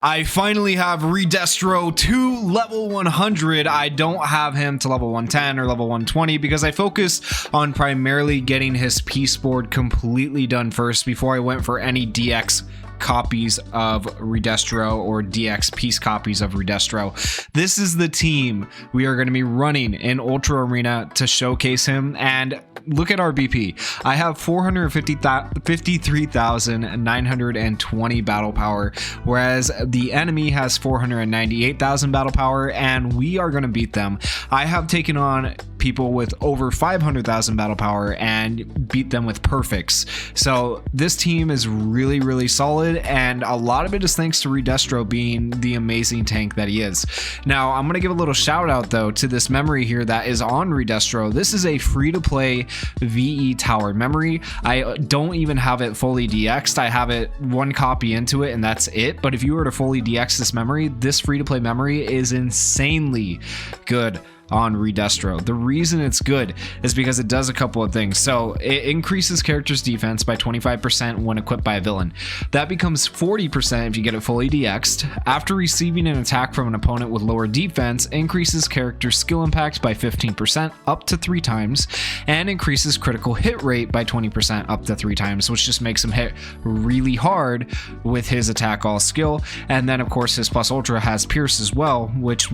I finally have Re-Destro to level 100. I don't have him to level 110 or level 120 because I focused on primarily getting his piece board completely done first before I went for any DX copies of Re-Destro or DX piece copies of Re-Destro. This is the team we are going to be running in Ultra Arena to showcase him. And look at our BP. I have 453,920 battle power, whereas the enemy has 498,000 battle power, and we are going to beat them. I have taken on people with over 500,000 battle power and beat them with perfects. So this team is really, really solid, and a lot of it is thanks to Re-Destro being the amazing tank that he is. Now, I'm going to give a little shout out though to this memory here that is on Re-Destro. This is a free-to-play VE tower memory. I don't even have it fully DX'd. I have it one copy into it and that's it. But if you were to fully DX this memory, this free-to-play memory is insanely good on Re-Destro. The reason it's good is because it does a couple of things. So it increases character's defense by 25% when equipped by a villain. That becomes 40% if you get it fully DX'd. After receiving an attack from an opponent with lower defense, increases character's skill impact by 15% up to 3 times, and increases critical hit rate by 20% up to 3 times, which just makes him hit really hard with his attack all skill. And then of course his plus ultra has pierce as well, which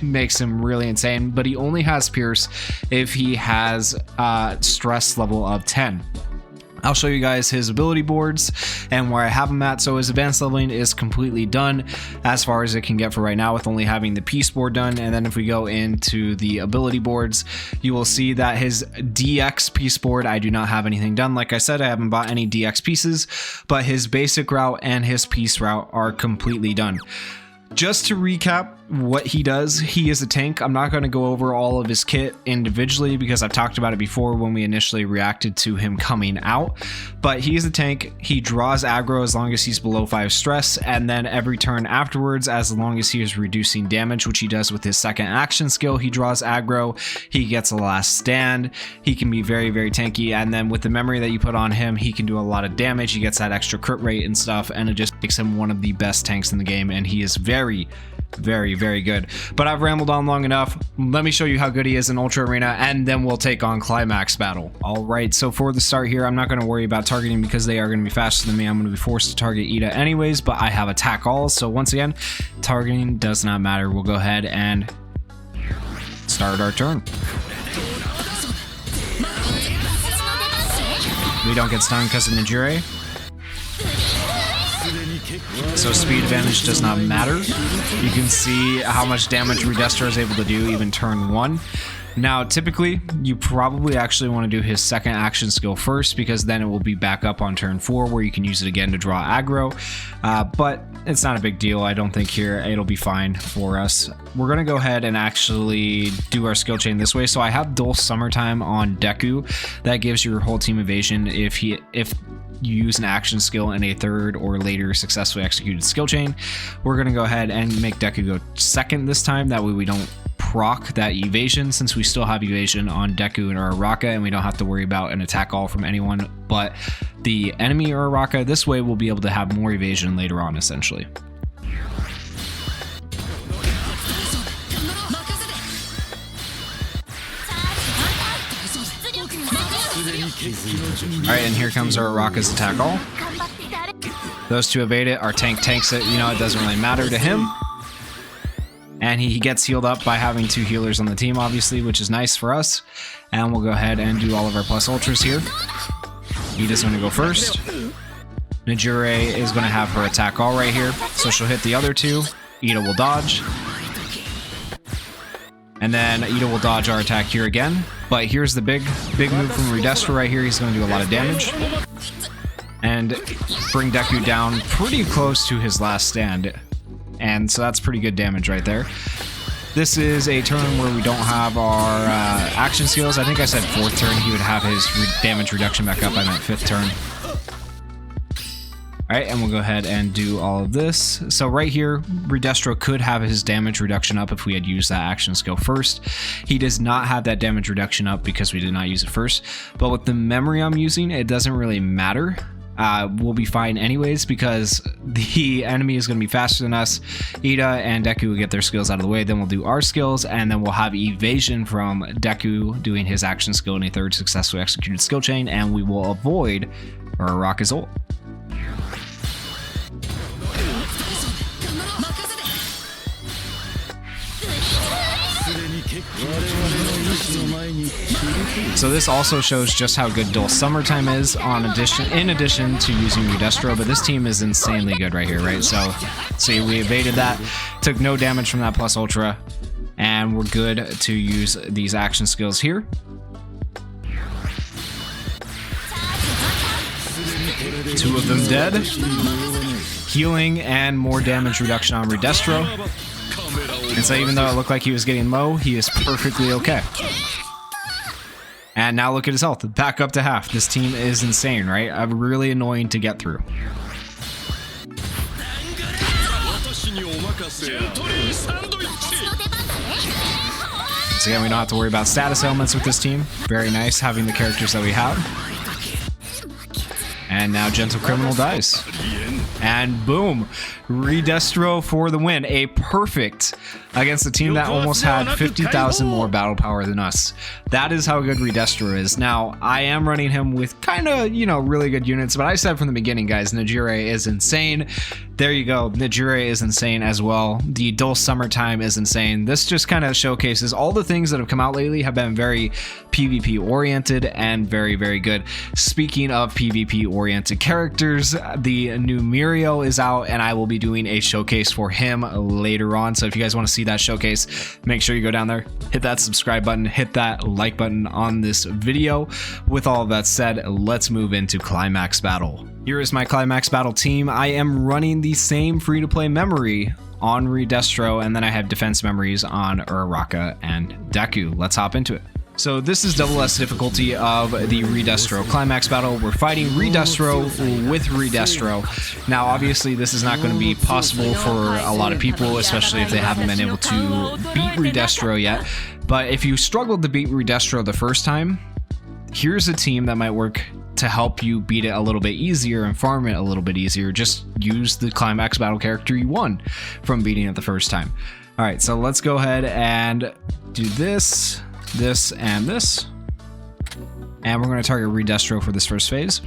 makes him really insane. But he only has pierce if he has stress level of 10. I'll show you guys his ability boards and where I have him at. So his advanced leveling is completely done as far as it can get for right now, with only having the piece board done. And then if we go into the ability boards, you will see that his DX piece board, I do not have anything done. Like I said, I haven't bought any DX pieces, but his basic route and his piece route are completely done. Just to recap what he does, he is a tank. I'm not going to go over all of his kit individually because I've talked about it before when we initially reacted to him coming out, but he is a tank. He draws aggro as long as he's below 5 stress, and then every turn afterwards, as long as he is reducing damage, which he does with his second action skill, he draws aggro. He gets a last stand. He can be very, very tanky, and then with the memory that you put on him, he can do a lot of damage. He gets that extra crit rate and stuff, and it just makes him one of the best tanks in the game, and he is very, very good. But I've rambled on long enough. Let me show you how good he is in Ultra Arena, and then we'll take on Climax Battle. All right, so for the start here, I'm not going to worry about targeting because they are going to be faster than me. I'm going to be forced to target Ida anyways, but I have attack all. So once again, targeting does not matter. We'll go ahead and start our turn. We don't get stunned because of Nijire. So speed advantage does not matter. You can see how much damage Re-Destro is able to do even turn 1. Now typically you probably actually want to do his second action skill first, because then it will be back up on turn 4 where you can use it again to draw aggro, but it's not a big deal. I don't think here it'll be fine for us. We're gonna go ahead and actually do our skill chain this way. So I have Dull Summertime on Deku. That gives your whole team evasion if you use an action skill in a third or later successfully executed skill chain. We're going to go ahead and make Deku go second this time. That way we don't proc that evasion, since we still have evasion on Deku and Uraraka, and we don't have to worry about an attack all from anyone but the enemy Uraraka. This way we'll be able to have more evasion later on, essentially. Alright, and here comes our Uraraka's attack all. Those two evade it. Our tank takes it. You know, it doesn't really matter to him. And he gets healed up by having 2 healers on the team, obviously, which is nice for us. And we'll go ahead and do all of our plus ultras here. Ida's going to go first. Nijire is going to have her attack all right here. So she'll hit the other 2. Ida will dodge. And then Ida will dodge our attack here again. But here's the big move from Re-Destro right here. He's going to do a lot of damage and bring Deku down pretty close to his last stand. And so that's pretty good damage right there. This is a turn where we don't have our action skills. I think I said 4th turn he would have his damage reduction back up. I meant 5th turn. Alright, and we'll go ahead and do all of this. So right here, Re-Destro could have his damage reduction up if we had used that action skill first. He does not have that damage reduction up because we did not use it first. But with the memory I'm using, it doesn't really matter we'll be fine anyways because the enemy is going to be faster than us. Ida and Deku will get their skills out of the way, then we'll do our skills, and then we'll have evasion from Deku doing his action skill in a third successfully executed skill chain, and we will avoid Uraraka's ult. So this also shows just how good Dull Summertime is in addition to using Re-Destro, but this team is insanely good right here, right? So see, we evaded that, took no damage from that plus ultra, and we're good to use these action skills here. Two of them dead. Healing and more damage reduction on Re-Destro. And so even though it looked like he was getting low, he is perfectly okay. And now look at his health, back up to half. This team is insane, right? Really annoying to get through. So again, we don't have to worry about status elements with this team. Very nice having the characters that we have. And now Gentle Criminal dies. And boom, Re-Destro for the win. A perfect against a team that almost had 50,000 more battle power than us. That is how good Re-Destro is. Now, I am running him with kind of, you know, really good units, but I said from the beginning, guys, Najire is insane. There you go. Najire is insane as well. The Dull Summertime is insane. This just kind of showcases all the things that have come out lately have been very PvP oriented and very, very good. Speaking of PvP oriented characters, the new Mirio is out, and I will be doing a showcase for him later on. So if you guys want to see that showcase, make sure you go down there, hit that subscribe button, hit that like button on this video. With all of that said, let's move into Climax Battle. Here is my Climax Battle team. I am running the same free-to-play memory on Re-Destro, and then I have defense memories on Uraraka and Deku. Let's hop into it. So this is double S difficulty of the Re-Destro Climax Battle. We're fighting Re-Destro with Re-Destro. Now, obviously, this is not going to be possible for a lot of people, especially if they haven't been able to beat Re-Destro yet. But if you struggled to beat Re-Destro the first time, here's a team that might work to help you beat it a little bit easier and farm it a little bit easier. Just use the Climax Battle character you won from beating it the first time. All right, so let's go ahead and do this, and this. And we're going to target Re-Destro for this first phase.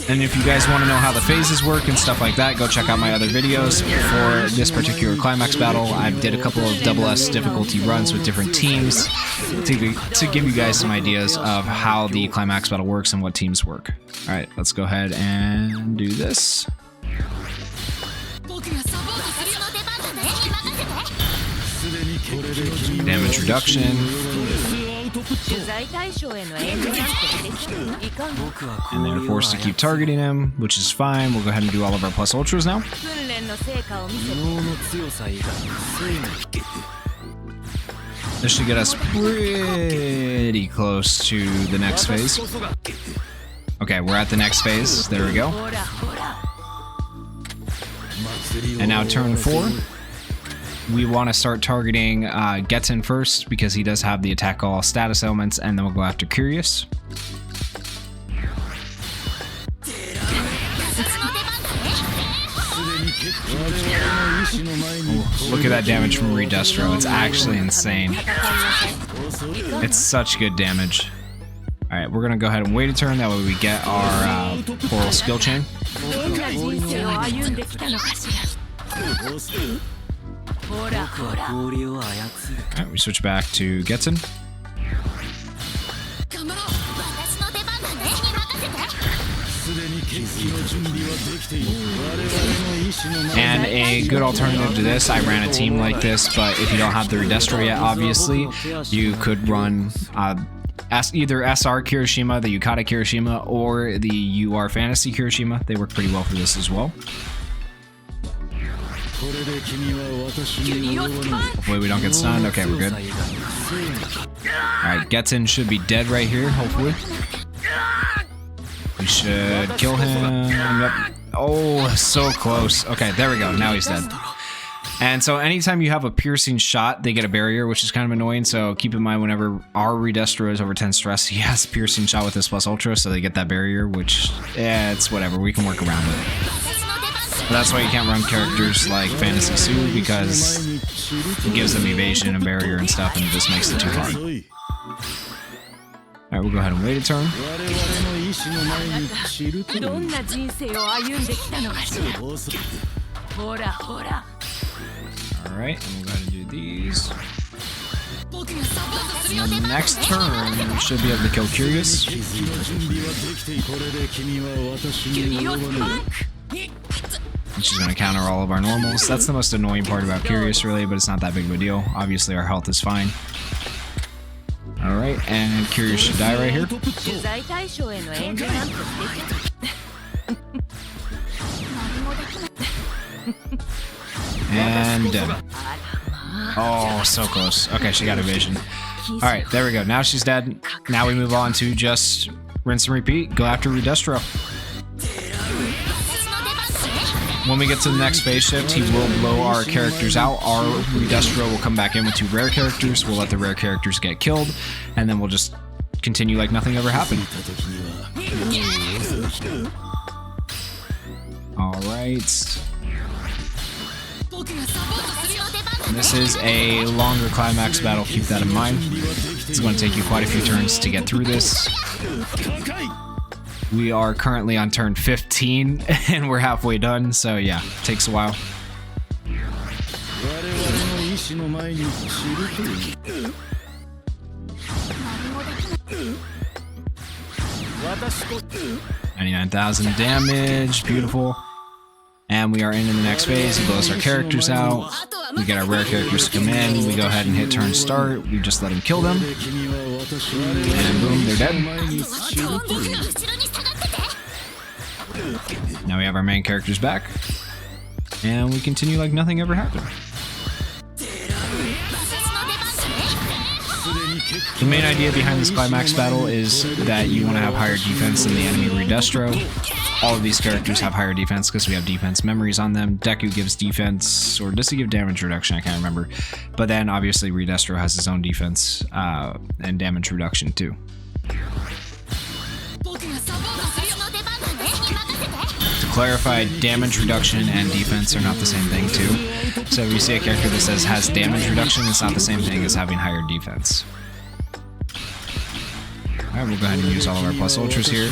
And if you guys want to know how the phases work and stuff like that, go check out my other videos for this particular Climax Battle. I did a couple of double S difficulty runs with different teams to give you guys some ideas of how the Climax Battle works and what teams work. All right, let's go ahead and do this. Damage reduction. And they're forced to keep targeting him, which is fine. We'll go ahead and do all of our plus ultras now. This should get us pretty close to the next phase. Okay, we're at the next phase. There we go. And now turn 4. We want to start targeting Getten first because he does have the attack all status elements, and then we'll go after Curious. Ooh, look at that damage from Re-Destro. It's actually insane. It's such good damage. Alright, we're going to go ahead and wait a turn. That way we get our Coral skill chain. Alright, we switch back to Getten. And a good alternative to this, I ran a team like this, but if you don't have the Re-Destro yet, obviously, you could run either SR Kirishima, the Yukata Kirishima, or the UR Fantasy Kirishima. They work pretty well for this as well. Hopefully we don't get stunned. Okay, we're good. Alright, Getten should be dead right here, hopefully. We should kill him. Yep. Oh, so close. Okay, there we go. Now he's dead. And so anytime you have a piercing shot, they get a barrier, which is kind of annoying. So keep in mind whenever our Re-Destro is over 10 stress, he has piercing shot with his plus ultra, so they get that barrier, which, yeah, it's whatever. We can work around it. But that's why you can't run characters like Fantasy Sue, because it gives them evasion and barrier and stuff, and it just makes it too hard. Alright, we'll go ahead and wait a turn. Alright, and we'll go ahead and do these. And then the next turn, we should be able to kill Curious. And she's going to counter all of our normals. That's the most annoying part about Curious, really, but it's not that big of a deal. Obviously, our health is fine. Alright, and Curious should die right here. And dead. Oh, so close. Okay, she got evasion. Alright, there we go. Now she's dead. Now we move on to just rinse and repeat. Go after Re-Destro. When we get to the next phase shift, he will blow our characters out. Our Re-Destro will come back in with 2 rare characters. We'll let the rare characters get killed, and then we'll just continue like nothing ever happened. Alright. This is a longer climax battle, keep that in mind. It's going to take you quite a few turns to get through this. We are currently on turn 15 and we're halfway done, so yeah, takes a while. $99,000 damage, beautiful. And we are into the next phase. He blows our characters out. We get our rare characters to come in. We go ahead and hit turn start. We just let him kill them. And boom, they're dead. Now we have our main characters back. And we continue like nothing ever happened. The main idea behind this climax battle is that you want to have higher defense than the enemy Re-Destro. All of these characters have higher defense because we have defense memories on them. Deku gives defense, or does he give damage reduction? I can't remember. But then obviously Re-Destro has his own defense and damage reduction too. To clarify, damage reduction and defense are not the same thing too. So if you see a character that says has damage reduction, it's not the same thing as having higher defense. Alright, we'll go ahead and use all of our plus ultras here.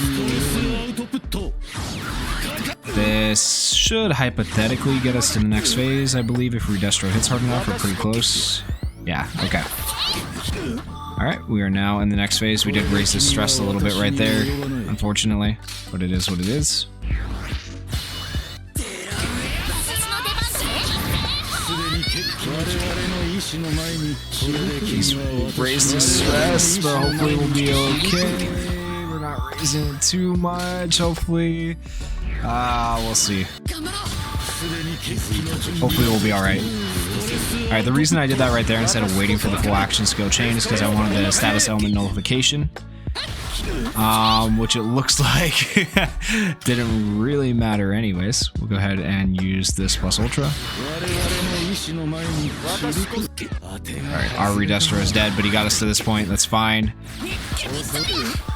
This should hypothetically get us to the next phase, I believe, if Re-Destro hits hard enough. We're pretty close. Yeah, okay. Alright, we are now in the next phase. We did raise the stress a little bit right there, unfortunately, but it is what it is. He's raised his stress, but hopefully we'll be okay. We're not raising it too much, hopefully. We'll see. Hopefully we'll be alright. Alright, the reason I did that right there instead of waiting for the full action skill chain is because I wanted the status element nullification. Which it looks like didn't really matter anyways. We'll go ahead and use this plus ultra. Alright, our Re-Destro is dead, but he got us to this point. That's fine.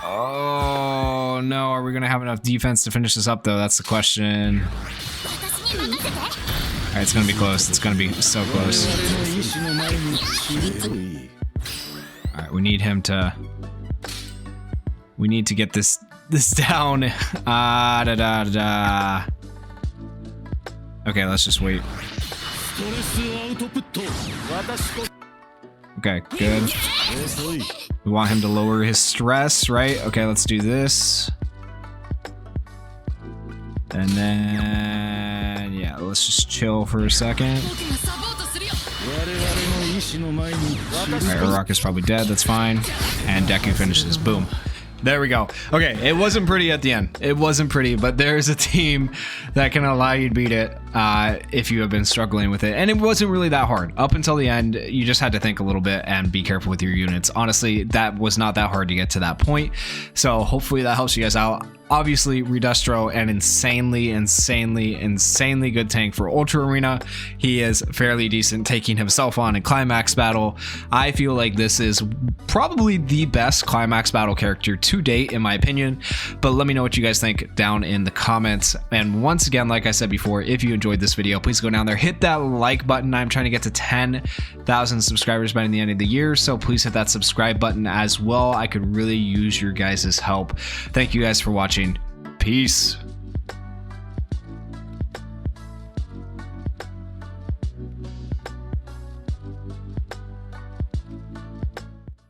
Oh no, are we gonna have enough defense to finish this up though? That's the question. Alright, it's gonna be close. It's gonna be so close. Alright, we need him to... We need to get this down. Okay, let's just wait. Okay, good. We want him to lower his stress, right? Okay, let's do this. And then, yeah, let's just chill for a second. Alright, Uraraka is probably dead, that's fine. And Deku finishes, boom. There we go. Okay, it wasn't pretty at the end. It wasn't pretty, but there's a team that can allow you to beat it. if you have been struggling with it. And it wasn't really that hard up until the end. You just had to think a little bit and be careful with your units. Honestly, that was not that hard to get to that point. So hopefully that helps you guys out. Obviously, Re-Destro, an insanely good tank for Ultra Arena. He is fairly decent taking himself on in Climax Battle. I feel like this is probably the best Climax Battle character to date, in my opinion. But let me know what you guys think down in the comments. And once again, like I said before, if you enjoyed this video, please go down there, hit that like button. I'm trying to get to 10,000 subscribers by the end of the year, so please hit that subscribe button as well. I could really use your guys' help. Thank you guys for watching. Peace.